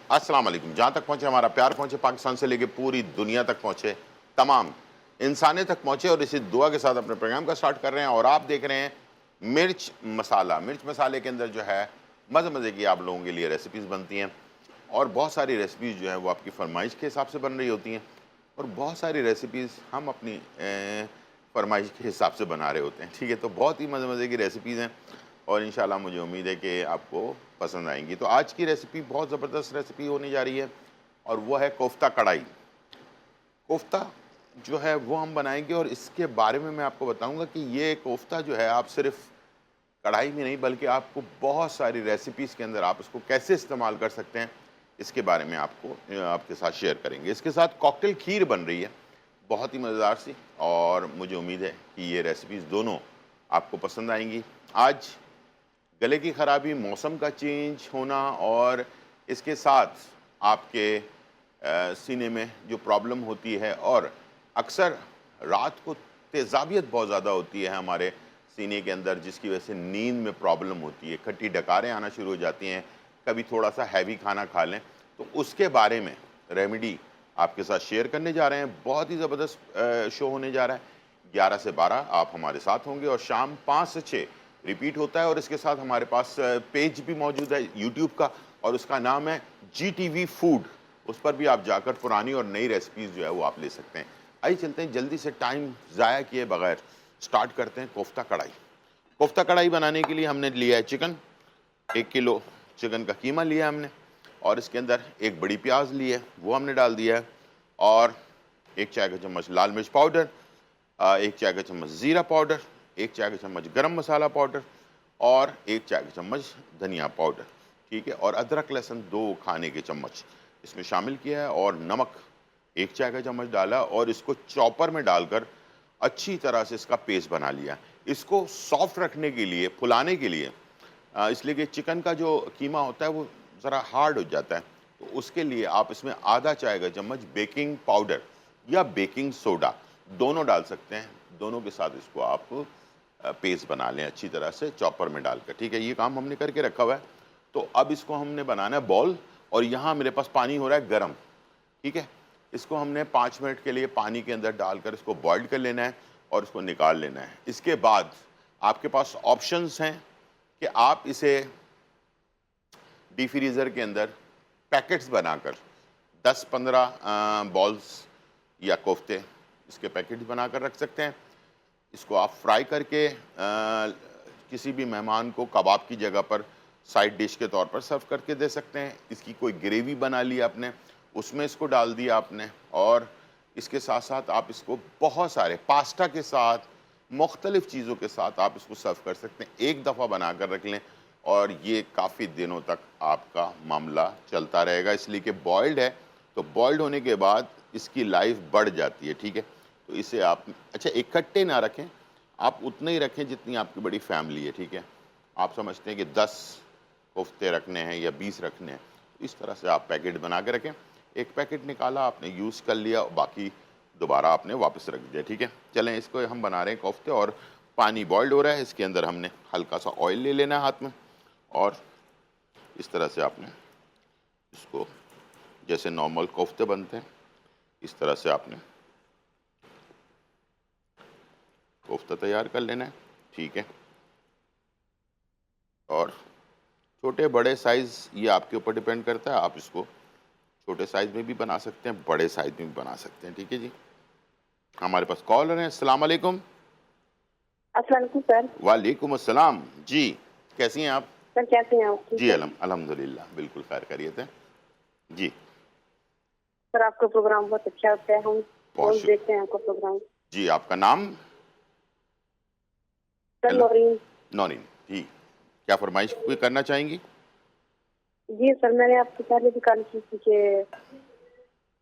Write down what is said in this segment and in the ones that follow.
अस्सलाम वालेकुम। जहाँ तक पहुँचे हमारा प्यार पहुँचे, पाकिस्तान से लेके पूरी दुनिया तक पहुँचे, तमाम इंसानियत तक पहुँचे और इसी दुआ के साथ अपने प्रोग्राम का स्टार्ट कर रहे हैं। और आप देख रहे हैं मिर्च मसाला। मिर्च मसाले के अंदर जो है मज़े मज़े की आप लोगों के लिए रेसिपीज़ बनती हैं और बहुत सारी रेसिपीज़ जो है वो आपकी फरमाइश के हिसाब से बन रही होती हैं और बहुत सारी रेसिपीज़ हम अपनी फरमाइश के हिसाब से बना रहे होते हैं। ठीक है, तो बहुत ही मज़े मज़े की रेसिपीज़ हैं और इंशाल्लाह मुझे उम्मीद है कि आपको पसंद आएंगी। तो आज की रेसिपी बहुत ज़बरदस्त रेसिपी होने जा रही है और वो है कोफ्ता कढ़ाई। कोफ्ता जो है वो हम बनाएंगे और इसके बारे में मैं आपको बताऊंगा कि ये कोफ्ता जो है आप सिर्फ कढ़ाई में नहीं बल्कि आपको बहुत सारी रेसिपीज़ के अंदर आप इसको कैसे इस्तेमाल कर सकते हैं, इसके बारे में आपको आपके साथ शेयर करेंगे। इसके साथ कॉकटेल खीर बन रही है, बहुत ही मज़ेदार सी, और मुझे उम्मीद है कि ये रेसिपीज़ दोनों आपको पसंद आएंगी। आज गले की ख़राबी, मौसम का चेंज होना और इसके साथ आपके सीने में जो प्रॉब्लम होती है और अक्सर रात को तेज़ाबियत बहुत ज़्यादा होती है हमारे सीने के अंदर, जिसकी वजह से नींद में प्रॉब्लम होती है, खट्टी डकारें आना शुरू हो जाती हैं, कभी थोड़ा सा हैवी खाना खा लें, तो उसके बारे में रेमेडी आपके साथ शेयर करने जा रहे हैं। बहुत ही ज़बरदस्त शो होने जा रहा है। 11 से 12 आप हमारे साथ होंगे और शाम 5 से 6 रिपीट होता है और इसके साथ हमारे पास पेज भी मौजूद है यूट्यूब का और उसका नाम है GTV फूड। उस पर भी आप जाकर पुरानी और नई रेसिपीज़ जो है वो आप ले सकते हैं। आइए चलते हैं, जल्दी से टाइम ज़ाया किए बगैर स्टार्ट करते हैं कोफ्ता कढ़ाई। कोफ्ता कढ़ाई बनाने के लिए हमने लिया है चिकन, 1 किलो चिकन का कीमा लिया हमने और इसके अंदर एक बड़ी प्याज ली है, वो हमने डाल दिया है और 1 चाय का चम्मच लाल मिर्च पाउडर, 1 चाय का चम्मच ज़ीरा पाउडर, 1 चाय का चम्मच गरम मसाला पाउडर और 1 चाय का चम्मच धनिया पाउडर। ठीक है, और अदरक लहसुन 2 खाने के चम्मच इसमें शामिल किया है और नमक 1 चाय का चम्मच डाला और इसको चॉपर में डालकर अच्छी तरह से इसका पेस्ट बना लिया। इसको सॉफ्ट रखने के लिए, फुलाने के लिए, इसलिए कि चिकन का जो कीमा होता है वो ज़रा हार्ड हो जाता है, तो उसके लिए आप इसमें आधा चाय का चम्मच बेकिंग पाउडर या बेकिंग सोडा दोनों डाल सकते हैं। दोनों के साथ इसको आप पेस्ट बना लें अच्छी तरह से चॉपर में डालकर। ठीक है, ये काम हमने करके रखा हुआ है। तो अब इसको हमने बनाना है बॉल और यहाँ मेरे पास पानी हो रहा है गर्म। ठीक है, इसको हमने 5 मिनट के लिए पानी के अंदर डालकर इसको बॉईल कर लेना है और इसको निकाल लेना है। इसके बाद आपके पास ऑप्शंस हैं कि आप इसे डी फ्रीज़र के अंदर पैकेट्स बनाकर 10-15 बॉल्स या कोफ्ते इसके पैकेट्स बनाकर रख सकते हैं। इसको आप फ्राई करके किसी भी मेहमान को कबाब की जगह पर साइड डिश के तौर पर सर्व करके दे सकते हैं। इसकी कोई ग्रेवी बना ली आपने, उसमें इसको डाल दिया आपने और इसके साथ साथ आप इसको बहुत सारे पास्ता के साथ, मुख्तलिफ़ चीज़ों के साथ आप इसको सर्व कर सकते हैं। एक दफ़ा बना कर रख लें और ये काफ़ी दिनों तक आपका मामला चलता रहेगा, इसलिए कि बॉइल्ड है, तो बॉइल्ड होने के बाद इसकी लाइफ बढ़ जाती है। ठीक है, तो इसे आप अच्छा इकट्ठे ना रखें, आप उतने ही रखें जितनी आपकी बड़ी फैमिली है। ठीक है, आप समझते हैं कि 10 कोफ्ते रखने हैं या 20 रखने हैं, इस तरह से आप पैकेट बना के रखें। एक पैकेट निकाला आपने, यूज़ कर लिया, बाकी दोबारा आपने वापस रख दिया। ठीक है, चलें इसको हम बना रहे हैं कोफ्ते और पानी बॉइल्ड हो रहा है। इसके अंदर हमने हल्का सा ऑयल ले लेना है हाथ में और इस तरह से आपने इसको, जैसे नॉर्मल कोफ्ते बनते हैं इस तरह से आपने कोफ्ता तैयार कर लेना है। ठीक है, और छोटे बड़े साइज़ ये आपके ऊपर डिपेंड करता है, आप इसको छोटे साइज़ में भी बना सकते हैं, बड़े साइज़ में भी बना सकते हैं। ठीक है जी, हमारे पास कॉलर हैं। अस्सलाम वालेकुम। अस्सलाम वालेकुम सर। वालेकुम अस्सलाम जी, कैसी हैं आप? सर कैसे हैं आप? जी अल्हम्दुलिल्लाह बिल्कुल खैर खैरियत है जी। सर आपका प्रोग्राम बहुत अच्छा होता है, हम बहुत रोज देखते हैं आपका प्रोग्राम। जी, आपका नाम? सर नौरीन। नौरीन जी, क्या फरमाइश कोई करना चाहेंगी? जी सर, मैंने आपसे पहले भी कॉल की थी कि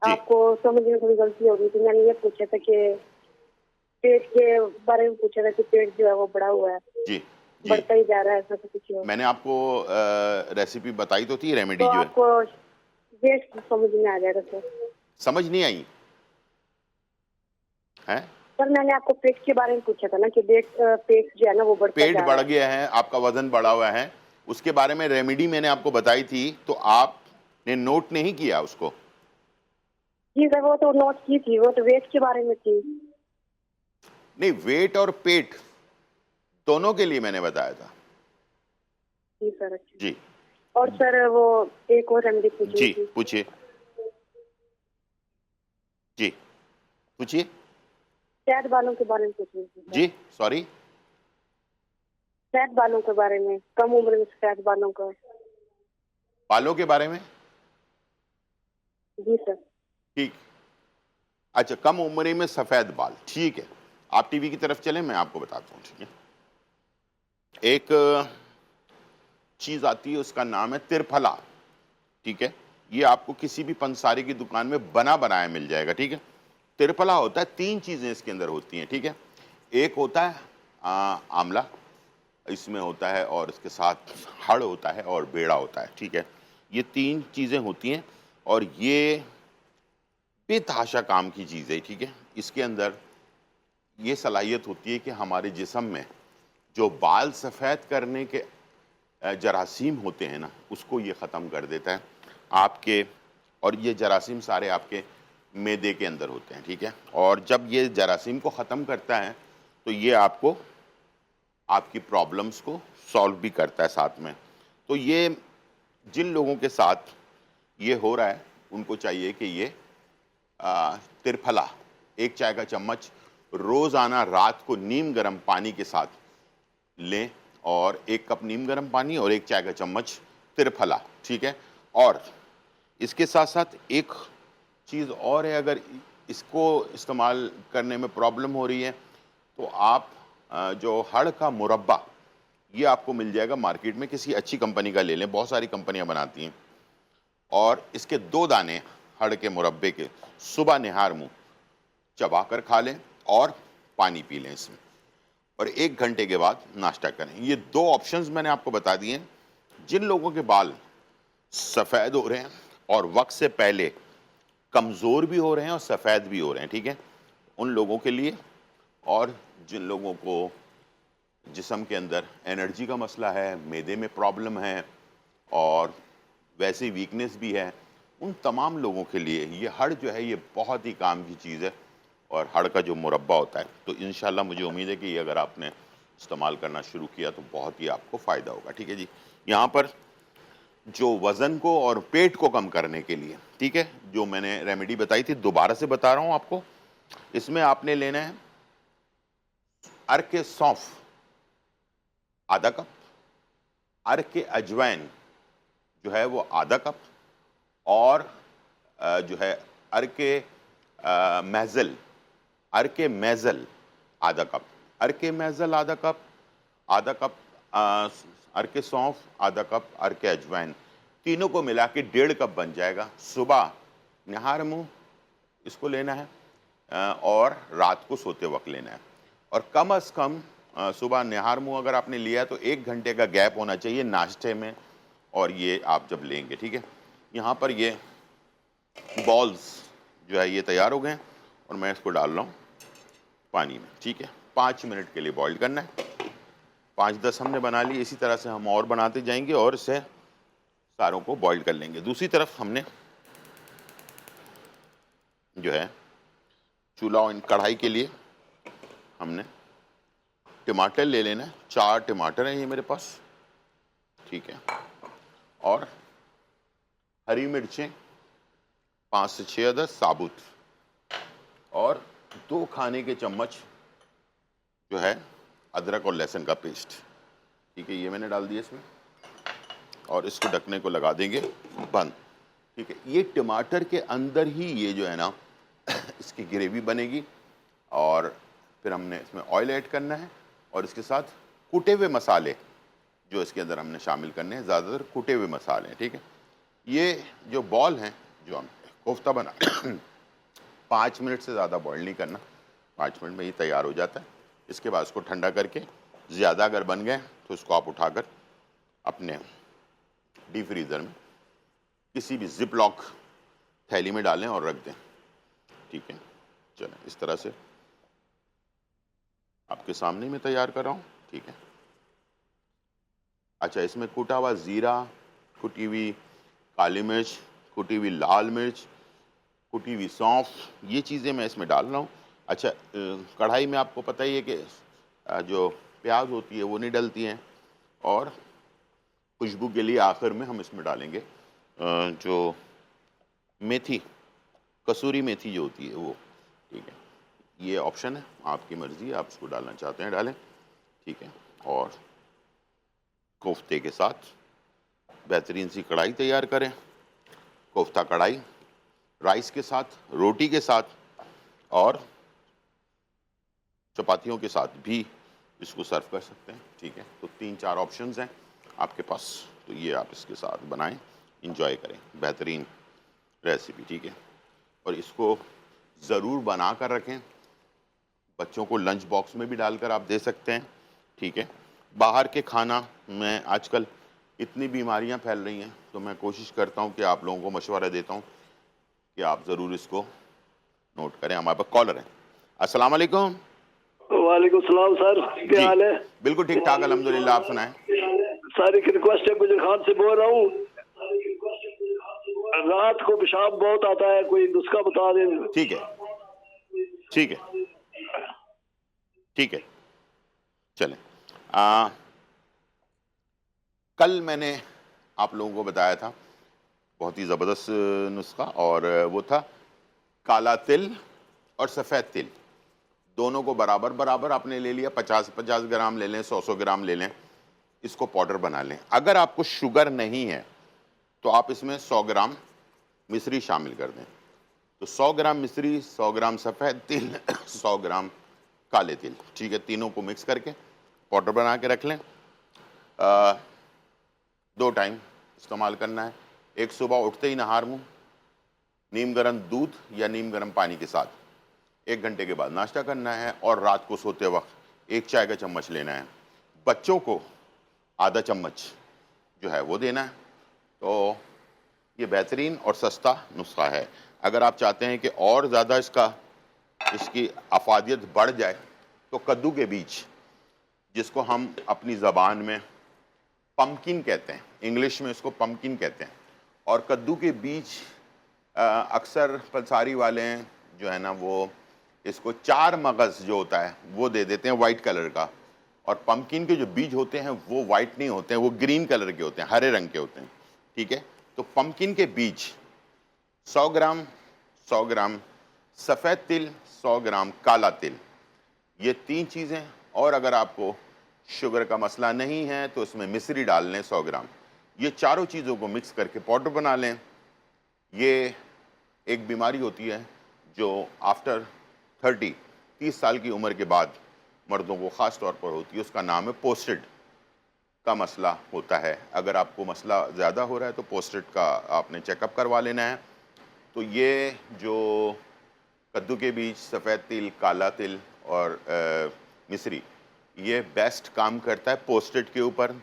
आपको समझ में थोड़ी गलती हो गई थी। मैंने ये पूछा था कि पेट के बारे में पूछा था कि पेट जो है वो बड़ा हुआ है, जी बढ़ता ही जा रहा है, ऐसा तो कुछ हो। मैंने आपको रेसिपी बताई तो थी, रेमेडी तो जो है। आपको डेट समझ में आ जाएगा सर। समझ नहीं आई है? सर मैंने आपको पेट के बारे में पूछा था ना कि पेट जो है ना वो बढ़ता पेट जा रहा बढ़ है। गया है, आपका वजन बढ़ा हुआ है, उसके बारे में रेमेडी मैंने आपको बताई थी, तो आप ने नोट नहीं किया उसको? जी सर, वो तो नोट की थी, वो तो वेट के बारे में थी। नहीं, वेट और पेट दोनों के लिए मैंने बताया था। जी सर, अच्छा। जी और सर वो एक और रेमेडी पूछनी जी, थी। पूछिए। जी पूछिए। सफेद बालों के बारे में पूछनी थी सर। जी सॉरी। सफेद बालों के बारे में, कम उम्र में सफेद बालों का। बालों के बारे में? जी सर। ठीक। अच्छा, कम उम्र में सफेद बाल, ठीक है। आप टीवी की तरफ चलें, मैं आपको बताता हूँ, ठीक है। एक चीज आती है, उसका नाम है त्रिफला, ठीक है। ये आपको किसी भी पंसारी की दुकान में बना बनाया मिल जाएगा, ठीक है। त्रिफला होता है, 3 चीजें इसके अंदर होती हैं, ठीक है। एक होता है आंवला, इसमें होता है, और इसके साथ हड़ होता है और बेड़ा होता है, ठीक है। ये 3 चीजें होती हैं और ये बेतहाशा काम की चीज़ है, ठीक है। इसके अंदर ये सलाहियत होती है कि हमारे जिस्म में जो बाल सफ़ेद करने के जरासीम होते हैं ना, उसको ये ख़त्म कर देता है आपके। और ये जरासीम सारे आपके मैदे के अंदर होते हैं, ठीक है। और जब ये जरासीम को ख़त्म करता है तो ये आपको आपकी प्रॉब्लम्स को सॉल्व भी करता है साथ में। तो ये जिन लोगों के साथ ये हो रहा है, उनको चाहिए कि ये त्रिफला 1 चाय का चम्मच रोज़ाना रात को नीम गर्म पानी के साथ लें, और 1 कप नीम गर्म पानी और 1 चाय का चम्मच त्रिफला, ठीक है। और इसके साथ साथ एक चीज़ और है, अगर इसको इस्तेमाल करने में प्रॉब्लम हो रही है तो आप जो हड़ का मुरब्बा, ये आपको मिल जाएगा मार्केट में, किसी अच्छी कंपनी का ले लें, बहुत सारी कंपनियां बनाती हैं। और इसके 2 दाने हड़ के मुरब्बे के सुबह निहार मुंह चबा कर खा लें और पानी पी लें इसमें, और 1 घंटे के बाद नाश्ता करें। ये 2 ऑप्शंस मैंने आपको बता दिए हैं। जिन लोगों के बाल सफ़ेद हो रहे हैं और वक्त से पहले कमज़ोर भी हो रहे हैं और सफ़ेद भी हो रहे हैं, ठीक है, उन लोगों के लिए। और जिन लोगों को जिस्म के अंदर एनर्जी का मसला है, मैदे में प्रॉब्लम है और वैसे वीकनेस भी है, उन तमाम लोगों के लिए ये हड़ जो है, ये बहुत ही काम की चीज़ है। और हड़ का जो मुरब्बा होता है, तो इंशाल्लाह मुझे उम्मीद है कि ये अगर आपने इस्तेमाल करना शुरू किया तो बहुत ही आपको फ़ायदा होगा, ठीक है जी। यहाँ पर जो वज़न को और पेट को कम करने के लिए, ठीक है, जो मैंने रेमेडी बताई थी, दोबारा से बता रहा हूँ आपको। इसमें आपने लेना है अर्क सौंफ आधा कप, अर्क अजवाइन जो है वो आधा कप, और जो है अर्के महज़ल, अर्के महज़ल आधा कप, अर्के महज़ल आधा कप अर्के सौंफ आधा कप, अर्के अजवाइन, तीनों को मिला के 1.5 कप बन जाएगा। सुबह निहार मुंह इसको लेना है और रात को सोते वक्त लेना है। और कम अज़ कम सुबह निहार मुंह अगर आपने लिया तो 1 घंटे का गैप होना चाहिए नाश्ते में, और ये आप जब लेंगे, ठीक है। यहाँ पर ये बॉल्स जो है ये तैयार हो गए हैं और मैं इसको डाल रहा हूँ पानी में, ठीक है। 5 मिनट के लिए बॉईल करना है। 5-10 हमने बना लिए, इसी तरह से हम और बनाते जाएंगे और इसे सारों को बॉईल कर लेंगे। दूसरी तरफ हमने जो है चूल्हा और कढ़ाई के लिए हमने टमाटर ले लेना है। 4 टमाटर हैं ये मेरे पास, ठीक है। और हरी मिर्चें 5 से 6 अदद साबुत, और 2 खाने के चम्मच जो है अदरक और लहसुन का पेस्ट, ठीक है, ये मैंने डाल दिया इसमें। और इसको ढकने को लगा देंगे बंद, ठीक है। ये टमाटर के अंदर ही ये जो है ना इसकी ग्रेवी बनेगी, और फिर हमने इसमें ऑयल ऐड करना है, और इसके साथ कुटे हुए मसाले जो इसके अंदर हमने शामिल करने हैं, ज़्यादातर कुटे हुए मसाले हैं, ठीक है। ये जो बॉल हैं जो हम कोफ्ता बना 5 मिनट से ज़्यादा बॉईल नहीं करना, 5 मिनट में ये तैयार हो जाता है। इसके बाद इसको ठंडा करके, ज़्यादा अगर बन गए तो इसको आप उठाकर अपने डीप फ्रीज़र में किसी भी जिप लॉक थैली में डालें और रख दें, ठीक है। चलें, इस तरह से आपके सामने में तैयार कर रहा हूँ, ठीक है। अच्छा, इसमें कुटा हुआ ज़ीरा, कुटी हुई काली मिर्च कुटी हुई लाल मिर्च, कुटी हुई सौंफ, ये चीज़ें मैं इसमें डाल रहा हूँ। अच्छा, कढ़ाई में आपको पता ही है कि जो प्याज होती है वो नहीं डलती हैं, और खुशबू के लिए आखिर में हम इसमें डालेंगे जो मेथी, कसूरी मेथी जो होती है वो। ठीक है, ये ऑप्शन है, आपकी मर्ज़ी है, आप इसको डालना चाहते हैं डालें। ठीक है, और कोफ्ते के साथ बेहतरीन सी कढ़ाई तैयार करें। कोफ्ता कढ़ाई राइस के साथ, रोटी के साथ और चपातियों के साथ भी इसको सर्व कर सकते हैं। ठीक है, तो 3-4 ऑप्शंस हैं आपके पास, तो ये आप इसके साथ बनाएं, इंजॉय करें, बेहतरीन रेसिपी। ठीक है, और इसको ज़रूर बना कर रखें, बच्चों को लंच बॉक्स में भी डालकर आप दे सकते हैं। ठीक है, बाहर के खाना में आजकल इतनी बीमारियां फैल रही हैं, तो मैं कोशिश करता हूं कि आप लोगों को मशवरा देता हूं कि आप ज़रूर इसको नोट करें। हमारे पास कॉलर हैं। अस्सलाम वालेकुम। वालेकुम सलाम सर, क्या जी, हाल है? बिल्कुल ठीक ठाक अल्हम्दुलिल्लाह, आप सुनाएं। सर एक रिक्वेस्ट है, गुजर खान से बोल रहा हूँ। रात को पेशाब बहुत आता है, कोई नुस्खा बता दें। ठीक है, ठीक है, ठीक है, चलें। कल मैंने आप लोगों को बताया था बहुत ही ज़बरदस्त नुस्खा, और वो था काला तिल और सफ़ेद तिल, दोनों को बराबर बराबर आपने ले लिया। 50-50 ग्राम ले लें, 100-100 ग्राम ले लें, इसको पाउडर बना लें। अगर आपको शुगर नहीं है तो आप इसमें 100 ग्राम मिश्री शामिल कर दें। तो 100 ग्राम मिश्री, 100 ग्राम सफ़ेद तिल, 100 ग्राम काले तिल, ठीक है, तीनों को मिक्स करके पाउडर बना के रख लें। 2 टाइम इस्तेमाल करना है। एक सुबह उठते ही नहार मुँह नीम गर्म दूध या नीम गर्म पानी के साथ 1 घंटे के बाद नाश्ता करना है, और रात को सोते वक्त 1 चाय का चम्मच लेना है। बच्चों को आधा चम्मच जो है वो देना है। तो ये बेहतरीन और सस्ता नुस्खा है। अगर आप चाहते हैं कि और ज़्यादा इसकी अफादियत बढ़ जाए, तो कद्दू के बीज, जिसको हम अपनी ज़बान में पम्पकिन कहते हैं, इंग्लिश में इसको पम्पकिन कहते हैं, और कद्दू के बीज अक्सर पलसारी वाले जो है ना वो इसको 4 मगज़ जो होता है वो दे देते हैं वाइट कलर का, और पम्पकिन के जो बीज होते हैं वो वाइट नहीं होते हैं, वो ग्रीन कलर के होते हैं, हरे रंग के होते हैं। ठीक है, तो पम्पकिन के बीज 100 ग्राम, 100 ग्राम सफ़ेद तिल, 100 ग्राम काला तिल, ये 3 चीज़ें। और अगर आपको शुगर का मसला नहीं है तो इसमें मिश्री डाल लें 100 ग्राम। ये चारों चीज़ों को मिक्स करके पाउडर बना लें। ये एक बीमारी होती है जो आफ्टर 30 साल की उम्र के बाद मर्दों को ख़ास तौर पर होती है, उसका नाम है पोस्टेड का मसला होता है। अगर आपको मसला ज़्यादा हो रहा है तो पोस्टेड का आपने चेकअप करवा लेना है। तो ये जो कद्दू के बीज, सफ़ेद तिल, काला तिल और मिश्री, ये बेस्ट काम करता है पोस्टेड के ऊपर,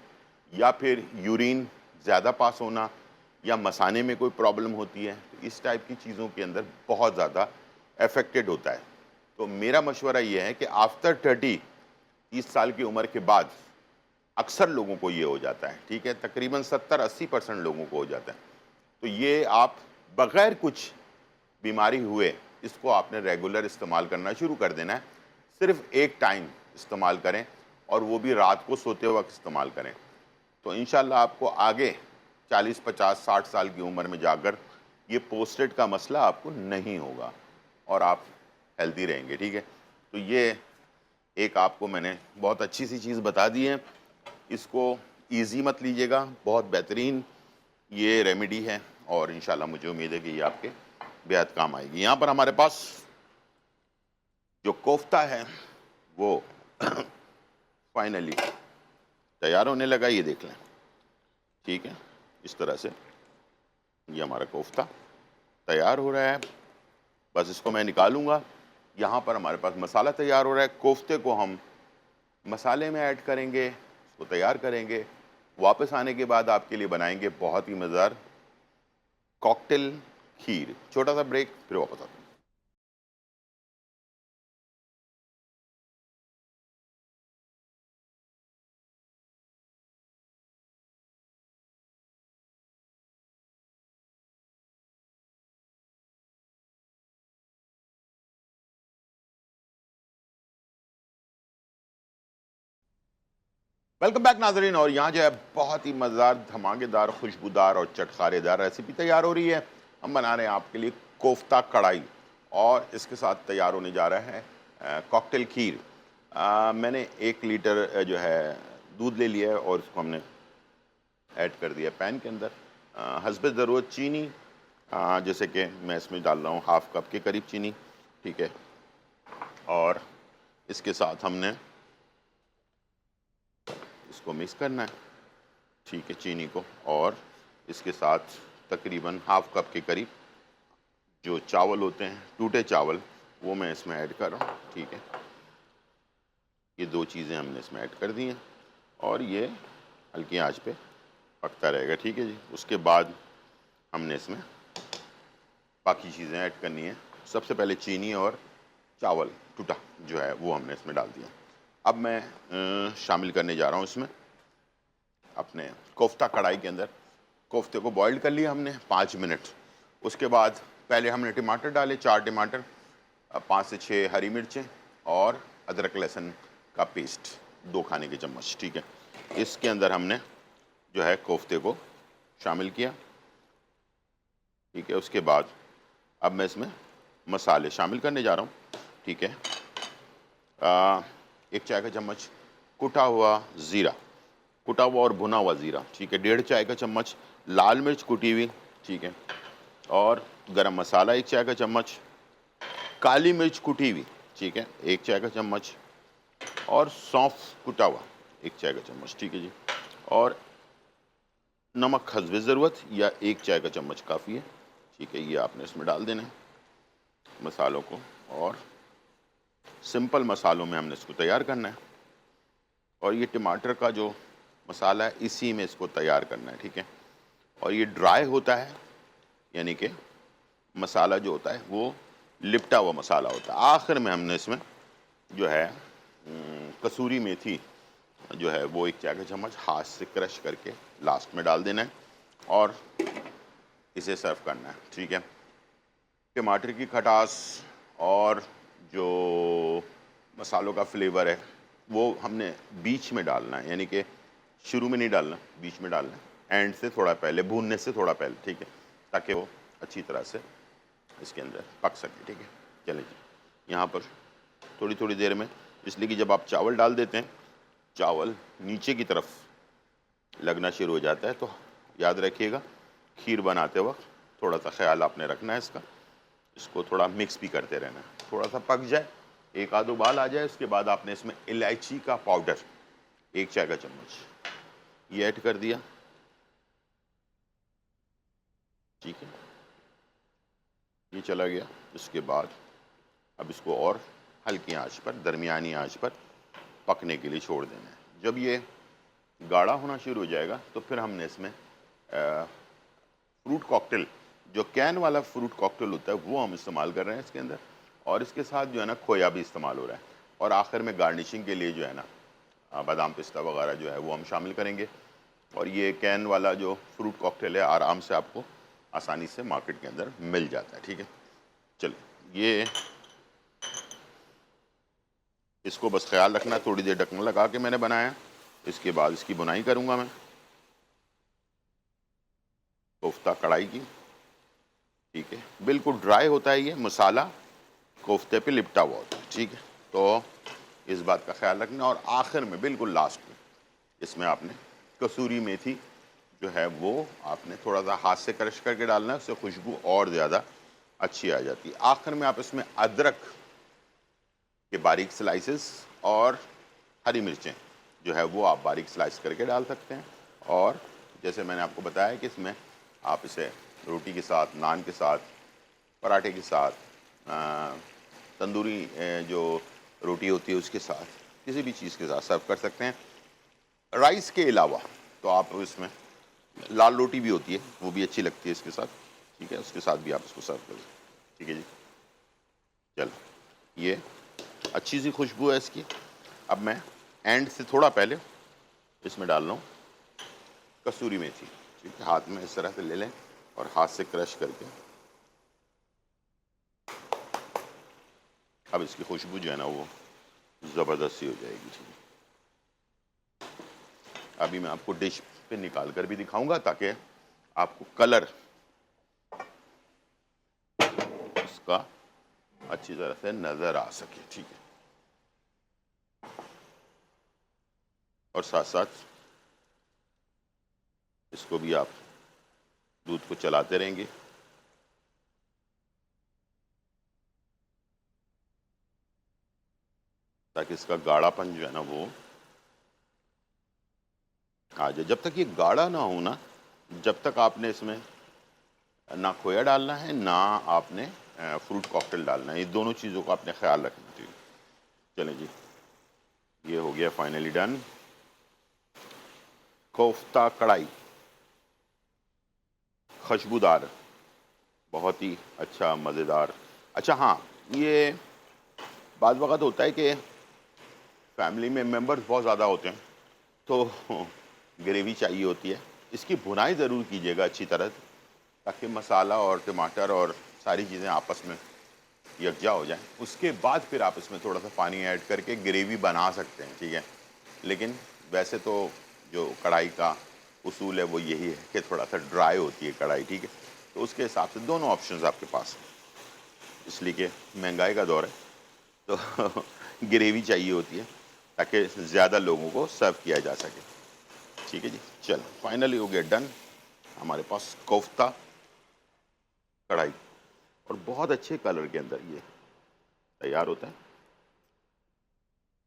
या फिर यूरिन ज़्यादा पास होना, या मसाने में कोई प्रॉब्लम होती है, तो इस टाइप की चीज़ों के अंदर बहुत ज़्यादा अफेक्टेड होता है। तो मेरा मशवरा ये है कि आफ्टर 30 साल की उम्र के बाद अक्सर लोगों को ये हो जाता है। ठीक है, तकरीबन 70-80% लोगों को हो जाता है। तो ये आप बग़ैर कुछ बीमारी हुए इसको आपने रेगुलर इस्तेमाल करना शुरू कर देना है। सिर्फ एक टाइम इस्तेमाल करें, और वो भी रात को सोते वक्त इस्तेमाल करें। तो इंशाल्लाह आपको आगे 40, 50, 60 साल की उम्र में जाकर ये पोस्टेड का मसला आपको नहीं होगा, और आप हेल्दी रहेंगे। ठीक है, तो ये एक आपको मैंने बहुत अच्छी सी चीज़ बता दी है। इसको ईजी मत लीजिएगा, बहुत बेहतरीन ये रेमेडी है, और इंशाल्लाह मुझे उम्मीद है कि ये आपके बेहद काम आएगी। यहाँ पर हमारे पास जो कोफ्ता है वो फाइनली तैयार होने लगा, ये देख लें। ठीक है, इस तरह से ये हमारा कोफ्ता तैयार हो रहा है। बस इसको मैं निकालूंगा। यहाँ पर हमारे पास मसाला तैयार हो रहा है। कोफ्ते को हम मसाले में ऐड करेंगे, इसको तैयार करेंगे। वापस आने के बाद आपके लिए बनाएंगे बहुत ही मज़ेदार कॉकटेल खीर। छोटा सा ब्रेक, फिर वापस आते हैं। वेलकम बैक नाजरीन। और यहाँ जो है बहुत ही मज़ेदार, धमाकेदार, खुशबूदार और चटखारेदार रेसिपी तैयार हो रही है। हम बना रहे हैं आपके लिए कोफ्ता कढ़ाई, और इसके साथ तैयार होने जा रहा है कॉकटेल खीर। मैंने 1 लीटर जो है दूध ले लिया है और इसको हमने ऐड कर दिया पैन के अंदर। हस्बे ज़रूरत चीनी, जैसे कि मैं इसमें डाल रहा हूँ 1/2 कप के करीब चीनी, ठीक है। और इसके साथ हमने इसको मिक्स करना है, ठीक है, चीनी को। और इसके साथ तकरीबन 1/2 कप के करीब जो चावल होते हैं, टूटे चावल, वो मैं इसमें ऐड कर रहा हूँ, ठीक है। ये 2 चीज़ें हमने इसमें ऐड कर दी हैं और ये हल्की आंच पे पकता रहेगा, ठीक है जी। उसके बाद हमने इसमें बाकी चीज़ें ऐड करनी है। सबसे पहले चीनी और चावल टूटा जो है वो हमने इसमें डाल दिया। अब मैं शामिल करने जा रहा हूँ इसमें अपने कोफ्ता कढ़ाई के अंदर। कोफ्ते को बॉईल कर लिया हमने 5 मिनट। उसके बाद पहले हमने टमाटर डाले, 4 टमाटर, 5 से 6 हरी मिर्चें और अदरक लहसुन का पेस्ट 2 खाने के चम्मच, ठीक है। इसके अंदर हमने जो है कोफ्ते को शामिल किया, ठीक है। उसके बाद अब मैं इसमें मसाले शामिल करने जा रहा हूँ, ठीक है। 1 चाय का चम्मच कुटा हुआ ज़ीरा, कुटा हुआ और भुना हुआ ज़ीरा, ठीक है। 1.5 चाय का चम्मच लाल मिर्च कुटी हुई, ठीक है। और गरम मसाला 1 चाय का चम्मच, काली मिर्च कुटी हुई, ठीक है, 1 चाय का चम्मच। और सौंफ कुटा हुआ 1 चाय का चम्मच, ठीक है जी। और नमक हस्बे ज़रूरत या 1 चाय का चम्मच काफ़ी है, ठीक है। ये आपने इसमें डाल देना है मसालों को, और सिंपल मसालों में हमने इसको तैयार करना है। और ये टमाटर का जो मसाला है इसी में इसको तैयार करना है, ठीक है। और ये ड्राई होता है, यानी कि मसाला जो होता है वो लिपटा हुआ मसाला होता है। आखिर में हमने इसमें जो है कसूरी मेथी जो है वो 1 चाय का चम्मच हाथ से क्रश करके लास्ट में डाल देना है और इसे सर्व करना है, ठीक है। टमाटर की खटास और जो मसालों का फ्लेवर है वो हमने बीच में डालना है, यानी कि शुरू में नहीं डालना, बीच में डालना है, एंड से थोड़ा पहले, भूनने से थोड़ा पहले, ठीक है, ताकि वो अच्छी तरह से इसके अंदर पक सके, ठीक है। चलिए जी, यहाँ पर थोड़ी थोड़ी देर में, इसलिए कि जब आप चावल डाल देते हैं चावल नीचे की तरफ लगना शुरू हो जाता है, तो याद रखिएगा खीर बनाते वक्त थोड़ा सा ख्याल आपने रखना है इसका। इसको थोड़ा मिक्स भी करते रहना है, थोड़ा सा पक जाए, 1 आध उबाल आ जाए, उसके बाद आपने इसमें इलायची का पाउडर 1 चाय का चम्मच ये ऐड कर दिया, ठीक है। ये चला गया। इसके बाद अब इसको और हल्की आंच पर, दरमियानी आंच पर पकने के लिए छोड़ देना है। जब ये गाढ़ा होना शुरू हो जाएगा तो फिर हमने इसमें फ्रूट कॉकटेल, जो कैन वाला फ्रूट कॉकटेल होता है वो हम इस्तेमाल कर रहे हैं इसके अंदर, और इसके साथ जो है ना खोया भी इस्तेमाल हो रहा है। और आखिर में गार्निशिंग के लिए जो है ना बादाम पिस्ता वगैरह जो है वो हम शामिल करेंगे। और ये कैन वाला जो फ्रूट कॉकटेल है आराम से आपको आसानी से मार्केट के अंदर मिल जाता है, ठीक है। चलिए, ये इसको बस ख्याल रखना, थोड़ी देर ढक्कन लगा के मैंने बनाया। इसके बाद इसकी बुनाई करूँगा मैं कोफ्ता कढ़ाई की, ठीक है। बिल्कुल ड्राई होता है ये मसाला, कोफ्ते पे लिपटा हुआ होता है, ठीक है। तो इस बात का ख्याल रखना। और आखिर में बिल्कुल लास्ट में इसमें आपने कसूरी मेथी जो है वो आपने थोड़ा सा हाथ से क्रश करके डालना है, उससे खुशबू और ज़्यादा अच्छी आ जाती है। आखिर में आप इसमें अदरक के बारीक स्लाइसेस और हरी मिर्चें जो है वो आप बारीक स्लाइस करके डाल सकते हैं। और जैसे मैंने आपको बताया कि इसमें आप इसे रोटी के साथ, नान के साथ, पराठे के साथ, तंदूरी जो रोटी होती है उसके साथ, किसी भी चीज़ के साथ सर्व कर सकते हैं। राइस के अलावा तो आप इसमें लाल रोटी भी होती है, वो भी अच्छी लगती है इसके साथ, ठीक है, उसके साथ भी आप इसको सर्व करें, ठीक है जी। चलो, ये अच्छी सी खुशबू है इसकी। अब मैं एंड से थोड़ा पहले इसमें डाल रहा हूँ कसूरी मेथी, ठीक है। हाथ में इस तरह से ले लें और हाथ से क्रश करके अब इसकी खुशबू जो है ना वो ज़बरदस्त सी हो जाएगी, ठीक है। अभी मैं आपको डिश पे निकाल कर भी दिखाऊंगा ताकि आपको कलर उसका अच्छी तरह से नजर आ सके। ठीक है, और साथ साथ इसको भी आप दूध को चलाते रहेंगे। ताकि इसका गाढ़ापन जो है ना वो आ जाए। जब तक ये गाढ़ा ना हो ना, जब तक आपने इसमें ना खोया डालना है ना आपने फ्रूट कॉकटेल डालना है। ये दोनों चीज़ों का आपने ख्याल रखना चाहिए। चलें जी, ये हो गया फाइनली डन। कोफ्ता कढ़ाई खुशबूदार, बहुत ही अच्छा, मज़ेदार। अच्छा हाँ, ये बाद वक़्त होता है कि फैमिली में मेंबर्स बहुत ज़्यादा होते हैं तो ग्रेवी चाहिए होती है। इसकी भुनाई ज़रूर कीजिएगा अच्छी तरह ताकि मसाला और टमाटर और सारी चीज़ें आपस में यकजा हो जाएं। उसके बाद फिर आप इसमें थोड़ा सा पानी ऐड करके ग्रेवी बना सकते हैं, ठीक है। लेकिन वैसे तो जो कढ़ाई का उसूल है वो यही है कि थोड़ा सा ड्राई होती है कढ़ाई, ठीक है। तो उसके हिसाब से दोनों ऑप्शंस आपके पास हैं, इसलिए कि महंगाई का दौर है तो ग्रेवी चाहिए होती है ताकि ज़्यादा लोगों को सर्व किया जा सके। ठीक है जी, चलो फाइनली हो गया डन हमारे पास कोफ्ता कढ़ाई, और बहुत अच्छे कलर के अंदर ये तैयार होता है।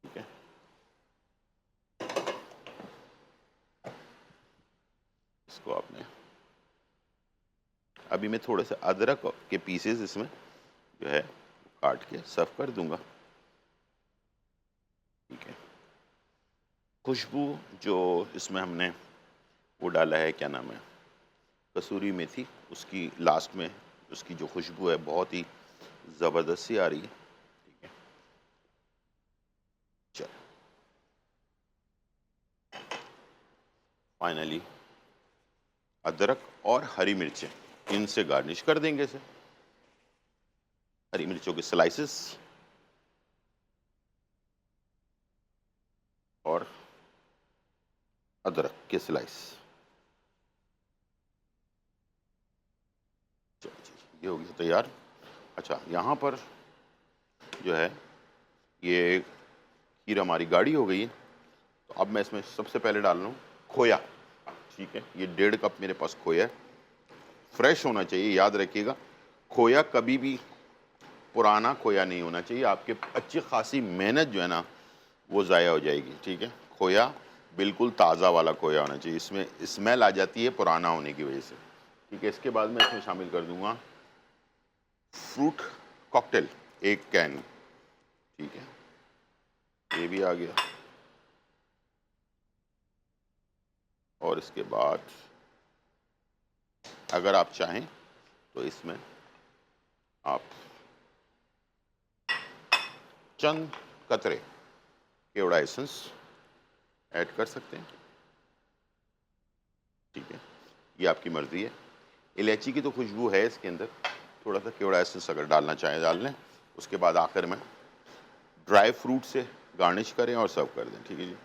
ठीक है, इसको आपने अभी मैं थोड़े से अदरक के पीसेस इसमें जो है काट के सर्व कर दूंगा। ठीक है, खुशबू जो इसमें हमने वो डाला है, क्या नाम है, कसूरी मेथी, उसकी लास्ट में उसकी जो खुशबू है बहुत ही ज़बरदस्त सी आ रही है। ठीक है, चलो फाइनली अदरक और हरी मिर्चें इनसे गार्निश कर देंगे इसे। हरी मिर्चों के स्लाइसेस और अदरक के स्लाइस। चलो जी, ये हो गया तैयार। अच्छा, यहाँ पर जो है ये खीर हमारी गाढ़ी हो गई है, तो अब मैं इसमें सबसे पहले डाल रहा हूँ खोया। ठीक है, ये 1.5 कप मेरे पास खोया है, फ्रेश होना चाहिए, याद रखिएगा। खोया कभी भी पुराना खोया नहीं होना चाहिए, आपके अच्छी खासी मेहनत जो है ना वो ज़ाया हो जाएगी। ठीक है, खोया बिल्कुल ताज़ा वाला खोया होना चाहिए, इसमें स्मेल आ जाती है पुराना होने की वजह से। ठीक है, इसके बाद मैं इसमें शामिल कर दूंगा फ्रूट कॉकटेल 1 कैन। ठीक है, ये भी आ गया, और इसके बाद अगर आप चाहें तो इसमें आप चंद कतरे केवड़ा एसेंस ऐड कर सकते हैं। ठीक है, ये आपकी मर्ज़ी है। इलायची की तो खुशबू है इसके अंदर, थोड़ा सा केवड़ा एसेंस अगर डालना चाहें डाल लें। उसके बाद आखिर में ड्राई फ्रूट से गार्निश करें और सर्व कर दें। ठीक है जी,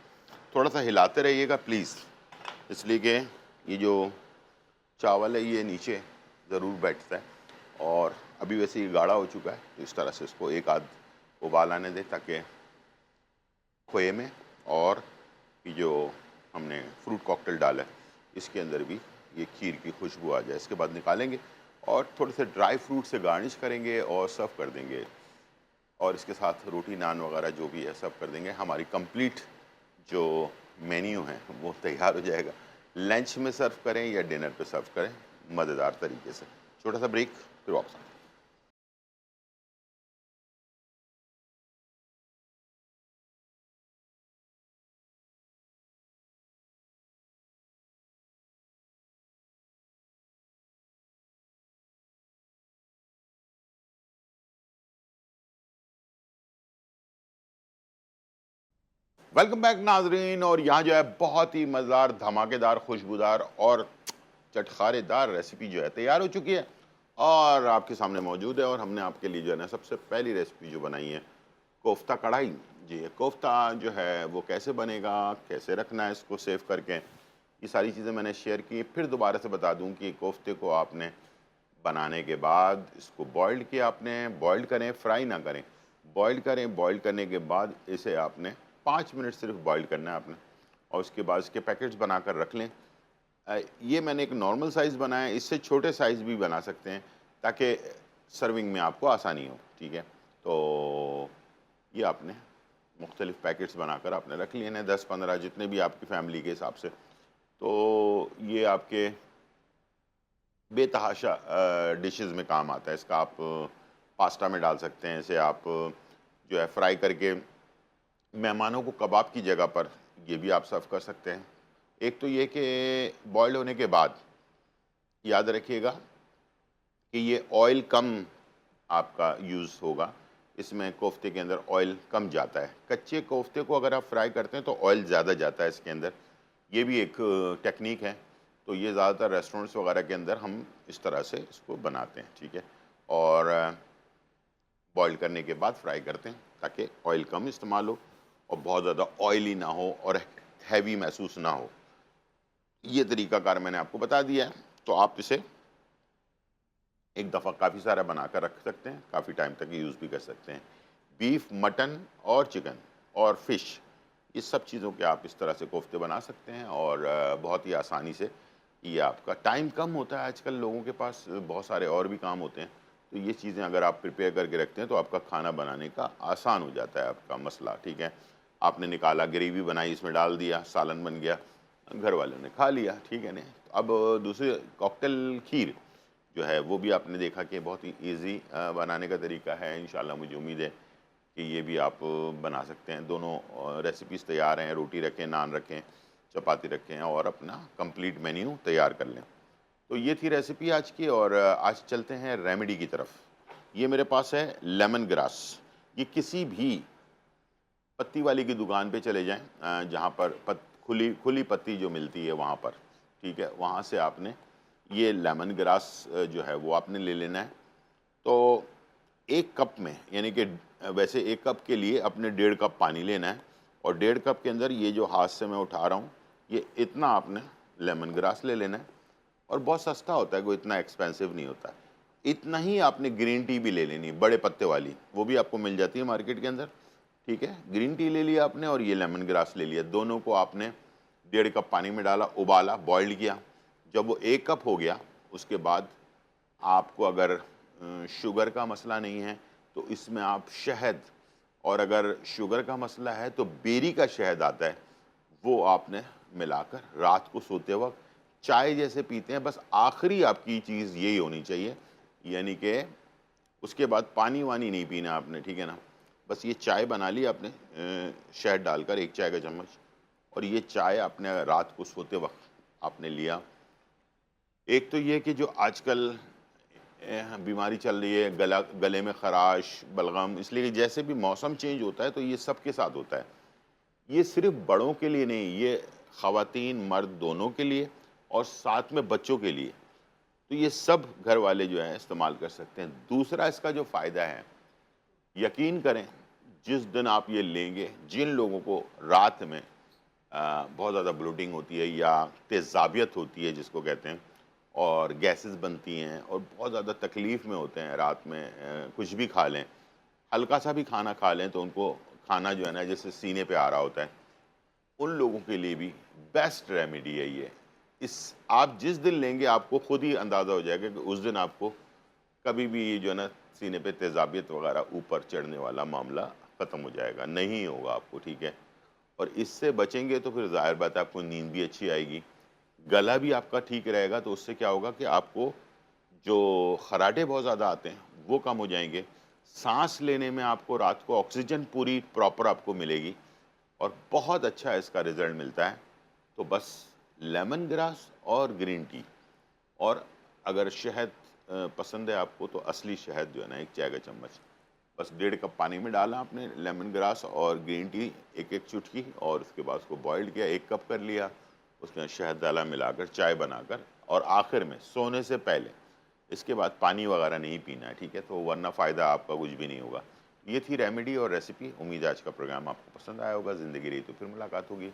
थोड़ा सा हिलाते रहिएगा प्लीज़, इसलिए कि ये जो चावल है ये नीचे ज़रूर बैठता है, और अभी वैसे ये गाढ़ा हो चुका है, तो इस तरह से इसको एक आध उबाल आने दें ताकि खोए में और ये जो हमने फ्रूट कॉकटेल डाला है इसके अंदर भी ये खीर की खुशबू आ जाए। इसके बाद निकालेंगे और थोड़े से ड्राई फ्रूट से गार्निश करेंगे और सर्व कर देंगे, और इसके साथ रोटी नान वगैरह जो भी है सर्व कर देंगे। हमारी कंप्लीट जो मेन्यू है वो तैयार हो जाएगा। लंच में सर्व करें या डिनर पे सर्व करें मज़ेदार तरीके से। छोटा सा ब्रेक, फिर वापस आते हैं। वेलकम बैक नाजरीन, और यहाँ जो है बहुत ही मज़ेदार, धमाकेदार, खुशबूदार और चटखारेदार रेसिपी जो है तैयार हो चुकी है और आपके सामने मौजूद है। और हमने आपके लिए जो है ना सबसे पहली रेसिपी जो बनाई है कोफ्ता कढ़ाई। जी, ये कोफ्ता जो है वो कैसे बनेगा, कैसे रखना है इसको सेव करके, ये सारी चीज़ें मैंने शेयर की। फिर दोबारा से बता दूं कि कोफ्ते को आपने बनाने के बाद इसको बॉइल्ड किया आपने, बॉइल्ड करें, फ्राई ना करें, बॉइल्ड करें। बॉइल्ड करने के बाद इसे आपने 5 मिनट सिर्फ बॉइल्ड करना है आपने, और उसके बाद इसके पैकेट्स बनाकर रख लें। ये मैंने एक नॉर्मल साइज़ बनाया है, इससे छोटे साइज़ भी बना सकते हैं ताकि सर्विंग में आपको आसानी हो, ठीक है। तो ये आपने मुख्तलिफ़ पैकेट्स बनाकर आपने रख लिए हैं, 10-15 जितने भी आपकी फ़ैमिली के हिसाब से। तो ये आपके बेतहाशा डिशेज़ में काम आता है। इसका आप पास्ता में डाल सकते हैं, इसे आप जो है फ्राई करके मेहमानों को कबाब की जगह पर ये भी आप सर्व कर सकते हैं। एक तो ये कि बॉयल होने के बाद याद रखिएगा कि ये ऑयल कम आपका यूज़ होगा, इसमें कोफ्ते के अंदर ऑयल कम जाता है। कच्चे कोफ्ते को अगर आप फ्राई करते हैं तो ऑयल ज़्यादा जाता है इसके अंदर, ये भी एक टेक्निक है। तो ये ज़्यादातर रेस्टोरेंट्स वगैरह के अंदर हम इस तरह से इसको बनाते हैं, ठीक है। और बॉईल करने के बाद फ्राई करते हैं ताकि ऑयल कम इस्तेमाल हो और बहुत ज़्यादा ऑयली ना हो और हैवी महसूस ना हो। ये तरीक़ाकार मैंने आपको बता दिया है, तो आप इसे एक दफ़ा काफ़ी सारा बनाकर रख सकते हैं, काफ़ी टाइम तक यूज़ भी कर सकते हैं। बीफ, मटन और चिकन और फ़िश, इस सब चीज़ों के आप इस तरह से कोफ्ते बना सकते हैं और बहुत ही आसानी से। ये आपका टाइम कम होता है आजकल लोगों के पास, बहुत सारे और भी काम होते हैं, तो ये चीज़ें अगर आप प्रिपेयर करके रखते हैं तो आपका खाना बनाने का आसान हो जाता है आपका मसला, ठीक है। आपने निकाला, ग्रेवी बनाई, इसमें डाल दिया, सालन बन गया, घर वालों ने खा लिया, ठीक है ना। अब दूसरी कॉकटेल खीर जो है वो भी आपने देखा कि बहुत ही ईज़ी बनाने का तरीका है। इंशाल्लाह मुझे उम्मीद है कि ये भी आप बना सकते हैं। दोनों रेसिपीज़ तैयार हैं, रोटी रखें, नान रखें, चपाती रखें और अपना कंप्लीट मेन्यू तैयार कर लें। तो ये थी रेसिपी आज की, और आज चलते हैं रेमेडी की तरफ। ये मेरे पास है लेमन ग्रास। ये किसी भी पत्ती वाली की दुकान पे चले जाएं, जहाँ पर खुली खुली पत्ती जो मिलती है वहाँ पर, ठीक है, वहाँ से आपने ये लेमन ग्रास जो है वो आपने ले लेना है। तो 1 कप में, यानी कि वैसे 1 कप के लिए अपने 1.5 कप पानी लेना है, और 1.5 कप के अंदर ये जो हाथ से मैं उठा रहा हूँ, ये इतना आपने लेमन ग्रास ले लेना है। और बहुत सस्ता होता है, कोई इतना एक्सपेंसिव नहीं होता है। इतना ही आपने ग्रीन टी भी ले लेनी है, बड़े पत्ते वाली, वो भी आपको मिल जाती है मार्केट के अंदर, ठीक है। ग्रीन टी ले लिया आपने और ये लेमन ग्रास ले लिया, दोनों को आपने 1.5 कप पानी में डाला, उबाला, बॉइल्ड किया। जब वो 1 कप हो गया, उसके बाद आपको अगर शुगर का मसला नहीं है तो इसमें आप शहद, और अगर शुगर का मसला है तो बेरी का शहद आता है, वो आपने मिलाकर रात को सोते वक्त चाय जैसे पीते हैं, बस आखिरी आपकी चीज़ यही होनी चाहिए, यानी कि उसके बाद पानी वानी नहीं पीना आपने, ठीक है ना। बस ये चाय बना ली आपने शहद डालकर, 1 चाय का चम्मच, और ये चाय आपने रात को सोते वक्त आपने लिया। एक तो ये कि जो आजकल बीमारी चल रही है, गले में ख़राश, बलगम, इसलिए कि जैसे भी मौसम चेंज होता है तो ये सबके साथ होता है। ये सिर्फ बड़ों के लिए नहीं, ये ख़वातीन मर्द दोनों के लिए और साथ में बच्चों के लिए, तो ये सब घर वाले जो हैं इस्तेमाल कर सकते हैं। दूसरा इसका जो फ़ायदा है, यकीन करें, जिस दिन आप ये लेंगे, जिन लोगों को रात में बहुत ज़्यादा ब्लोटिंग होती है या तेज़ाबियत होती है जिसको कहते हैं, और गैसेस बनती हैं और बहुत ज़्यादा तकलीफ़ में होते हैं रात में, कुछ भी खा लें, हल्का सा भी खाना खा लें तो उनको खाना जो है ना जैसे सीने पे आ रहा होता है, उन लोगों के लिए भी बेस्ट रेमेडी है ये। इस आप जिस दिन लेंगे आपको खुद ही अंदाज़ा हो जाएगा कि उस दिन आपको कभी भी ये जो है ना सीने पे तेज़ाबियत वगैरह ऊपर चढ़ने वाला मामला ख़त्म हो जाएगा, नहीं होगा आपको, ठीक है। और इससे बचेंगे तो फिर ज़ाहिर बात है आपको नींद भी अच्छी आएगी, गला भी आपका ठीक रहेगा, तो उससे क्या होगा कि आपको जो खराटे बहुत ज़्यादा आते हैं वो कम हो जाएंगे, सांस लेने में आपको रात को ऑक्सीजन पूरी प्रॉपर आपको मिलेगी और बहुत अच्छा इसका रिज़ल्ट मिलता है। तो बस लेमन ग्रास और ग्रीन टी, और अगर शहद पसंद है आपको तो असली शहद जो है ना 1 चाय का चम्मच, बस 1.5 कप पानी में डाला आपने लेमन ग्रास और ग्रीन टी 1-1 चुटकी, और उसके बाद उसको बॉइल्ड किया, 1 कप कर लिया, उसमें शहद डाला मिलाकर चाय बनाकर, और आखिर में सोने से पहले इसके बाद पानी वगैरह नहीं पीना है, ठीक है, तो वरना फ़ायदा आपका कुछ भी नहीं होगा। ये थी रेमेडी और रेसिपी। उम्मीद है आज का प्रोग्राम आपको पसंद आया होगा। ज़िंदगी रही तो फिर मुलाकात होगी।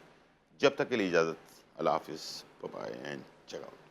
जब तक के लिए इजाज़त। अल्लाह हाफिज़, bye bye and check out.